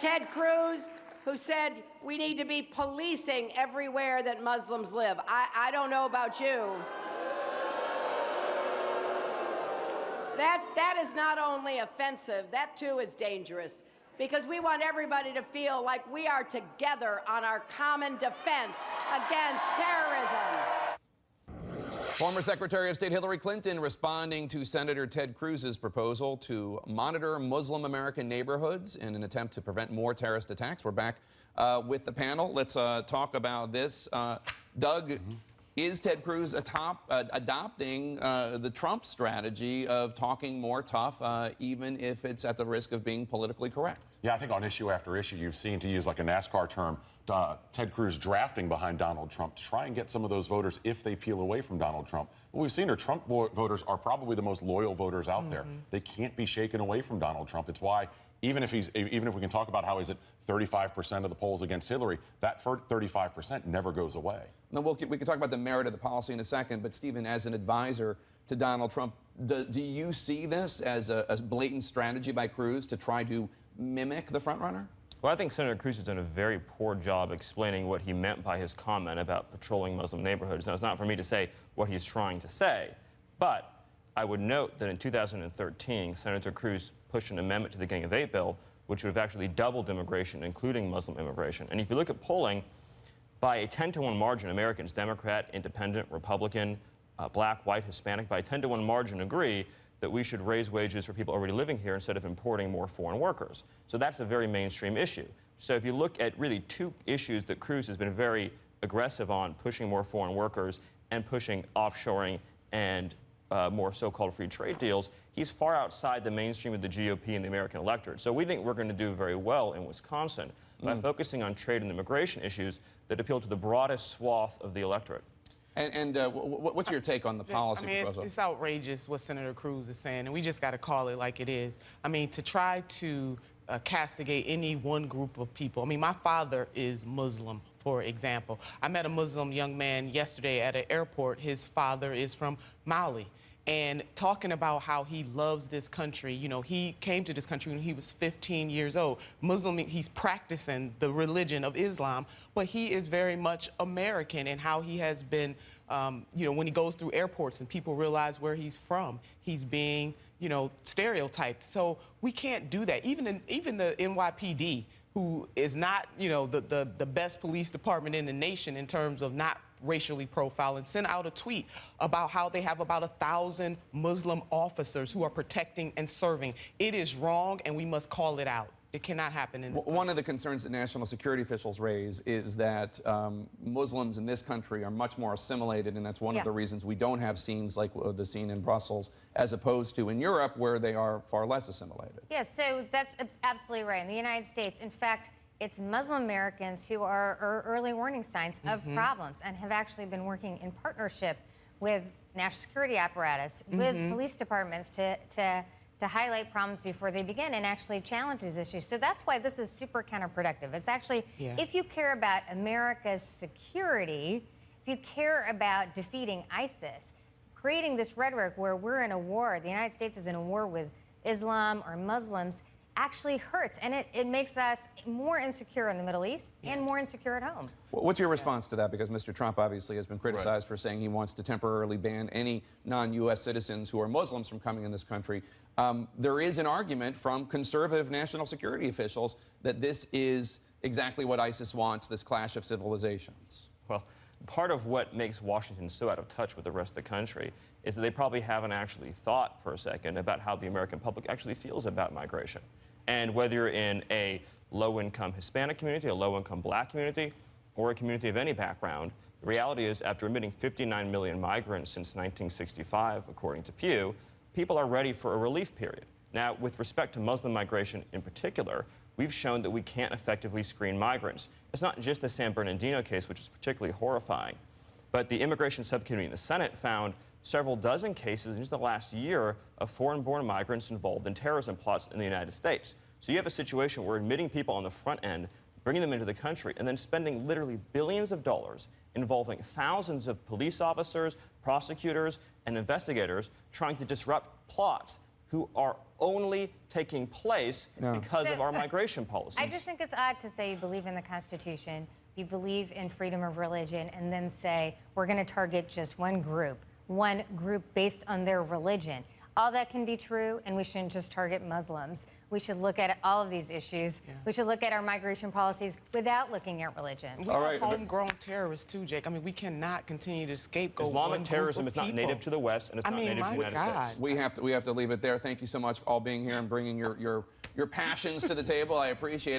Ted Cruz, who said we need to be policing everywhere that Muslims live. I don't know about you. That is not only offensive, that too is dangerous, because we want everybody to feel like we are together on our common defense against terrorism. Former Secretary of State Hillary Clinton responding to Senator Ted Cruz's proposal to monitor Muslim American neighborhoods in an attempt to prevent more terrorist attacks. We're back with the panel. Let's talk about this. Doug, is Ted Cruz adopting the Trump strategy of talking more tough, even if it's at the risk of being politically correct? Yeah, I think on issue after issue, you've seen, to use like a NASCAR term, Ted Cruz drafting behind Donald Trump to try and get some of those voters if they peel away from Donald Trump. What we've seen are Trump voters are probably the most loyal voters out there. They can't be shaken away from Donald Trump. It's why even if we can talk about how is it 35% of the polls against Hillary, that 35% never goes away. Now, we can talk about the merit of the policy in a second, but Stephen, as an advisor to Donald Trump, do you see this as a blatant strategy by Cruz to try to mimic the frontrunner? Well, I think Senator Cruz has done a very poor job explaining what he meant by his comment about patrolling Muslim neighborhoods. Now, it's not for me to say what he's trying to say, but I would note that in 2013, Senator Cruz pushed an amendment to the Gang of Eight bill, which would have actually doubled immigration, including Muslim immigration. And if you look at polling, by a 10-to-1 margin, Americans, Democrat, Independent, Republican, Black, White, Hispanic, by a 10-to-1 margin agree that we should raise wages for people already living here instead of importing more foreign workers. So that's a very mainstream issue. So if you look at really two issues that Cruz has been very aggressive on, pushing more foreign workers and pushing offshoring and more so-called free trade deals, he's far outside the mainstream of the GOP and the American electorate. So we think we're going to do very well in Wisconsin by focusing on trade and immigration issues that appeal to the broadest swath of the electorate. And what's your take on the policy proposal? It's outrageous what Senator Cruz is saying, and we just got to call it like it is. I mean, to try to castigate any one group of people. I mean, my father is Muslim, for example. I met a Muslim young man yesterday at an airport. His father is from Mali. And talking about how he loves this country, you know, he came to this country when he was 15 years old. Muslim, he's practicing the religion of Islam, but he is very much American in how he has been, you know, when he goes through airports and people realize where he's from, he's being, you know, stereotyped. So we can't do that. Even the NYPD, who is not, you know, the best police department in the nation in terms of not racially profiling, sent out a tweet about how they have about 1,000 Muslim officers who are protecting and serving. It is wrong, and we must call it out. It cannot happen in this country. One of the concerns that national security officials raise is that Muslims in this country are much more assimilated, and that's one of the reasons we don't have scenes like the scene in Brussels, as opposed to in Europe, where they are far less assimilated. Yes, so that's absolutely right. In the United States, in fact, it's Muslim Americans who are early warning signs of problems and have actually been working in partnership with national security apparatus, with police departments to highlight problems before they begin and actually challenge these issues. So that's why this is super counterproductive. It's actually, if you care about America's security, if you care about defeating ISIS, creating this rhetoric where we're in a war, the United States is in a war with Islam or Muslims, actually hurts, and it makes us more insecure in the Middle East and more insecure at home. What's your response to that? Because Mr. Trump obviously has been criticized for saying he wants to temporarily ban any non-U.S. citizens who are Muslims from coming in this country. There is an argument from conservative national security officials that this is exactly what ISIS wants, this clash of civilizations. Well, part of what makes Washington so out of touch with the rest of the country is that they probably haven't actually thought for a second about how the American public actually feels about migration. And whether you're in a low-income Hispanic community, a low-income Black community, or a community of any background, the reality is after admitting 59 million migrants since 1965, according to Pew, people are ready for a relief period. Now, with respect to Muslim migration in particular, we've shown that we can't effectively screen migrants. It's not just the San Bernardino case, which is particularly horrifying, but the Immigration Subcommittee in the Senate found several dozen cases in just the last year of foreign-born migrants involved in terrorism plots in the United States. So you have a situation where admitting people on the front end, bringing them into the country, and then spending literally billions of dollars involving thousands of police officers, prosecutors, and investigators trying to disrupt plots who are only taking place because of So, our migration policies. I just think it's odd to say you believe in the Constitution, you believe in freedom of religion, and then say we're going to target just one group based on their religion. All that can be true, and we shouldn't just target Muslims. We should look at all of these issues. Yeah. We should look at our migration policies without looking at religion. We have homegrown terrorists too, Jake. I mean, we cannot continue to scapegoat Islamic terrorism is not native to the West, and it's not native to the United States. We have to leave it there. Thank you so much for all being here and bringing your passions to the table. I appreciate it.